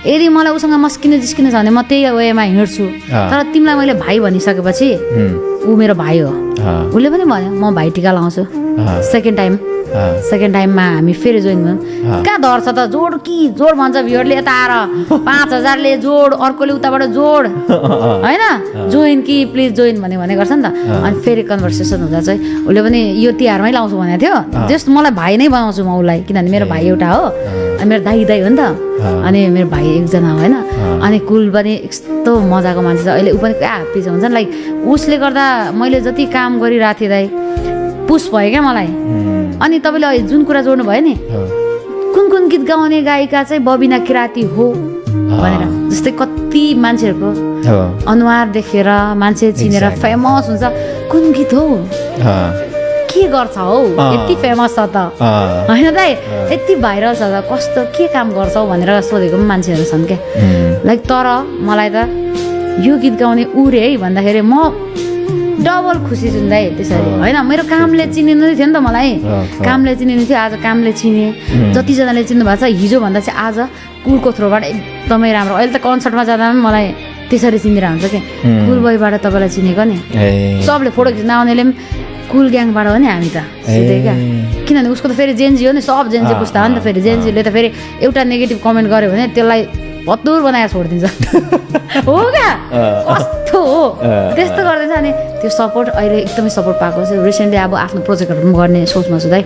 यदि मलाई उसँग मस्किन जिस्किन छ भने म त्यही वेमा हिँड्छु तर तिमीलाई मैले भाइ भनिसकेपछि ऊ मेरो भाइ हो उसले पनि भन्यो म भाइ टिका लाउँछु सेकेन्ड टाइममा हामी फेरि जोइन भयौँ कहाँ धर्छ त जोड भन्छ भिडले यता आएर 5,000ले जोड अर्कोले उताबाट जोड होइन जोइन कि प्लिज जोइन भने गर्छ नि त अनि फेरि कन्भर्सेसन हुँदा चाहिँ उसले पनि यो तिहारमै लाउँछु भनेको थियो जस्ट मलाई भाइ नै बनाउँछु म उसलाई किनभने मेरो भाइ एउटा हो अनि मेरो दाइ हो नि त अनि मेरो भाइ एकजना होइन अनि कुल पनि यस्तो मजाको मान्छे छ अहिले ऊ पनि क्या ह्याप्पी छ हुन्छ नि लाइक उसले गर्दा मैले जति काम गरिरहेको थिएँ दाइ पुस भयो क्या मलाई अनि तपाईँले जुन कुरा जोड्नु भयो नि कुन गीत गाउने गायिका चाहिँ बबिना किराती हो भनेर जस्तै कति मान्छेहरूको अनुहार देखेर मान्छे चिनेर फेमस हुन्छ कुन गीत हो के गर्छ हौ यति फेमस छ त होइन दाइ यति भाइरल छ त कस्तो के काम गर्छौ भनेर सोधेको पनि मान्छेहरू छन् क्या लाइक तर मलाई त यो गीत गाउने ऊ रे है भन्दाखेरि म डबल खुसी छु दाइ त्यसरी होइन मेरो कामले चिनिनु थियो नि त मलाई कामले चिनिनु थियो आज कामले चिने जतिजनाले चिन्नु भएको छ हिजोभन्दा चाहिँ आज कुलको थ्रोबाट एकदमै राम्रो अहिले त कन्सर्टमा जाँदा पनि मलाई त्यसरी चिनेर हुन्छ कि कुल बोयबाट तपाईँलाई चिनेको नि सबले फोटो खिच्न आउनेले पनि कुल ग्याङबाट हो नि हामी त सिधै क्या किनभने उसको त फेरि जेन्जी हो नि सब जेन्जी पुस्ता हो नि त फेरि जेन्जीले त फेरि एउटा नेगेटिभ कमेन्ट गर्यो भने त्यसलाई भत्तुर बनाएर छोडिदिन्छ हो क्या कस्तो हो त्यस्तो गर्दैछ अनि त्यो सपोर्ट अहिले एकदमै सपोर्ट पाएको छ रिसेन्टली अब आफ्नो प्रोजेक्टहरू पनि गर्ने सोचमा छु दाइ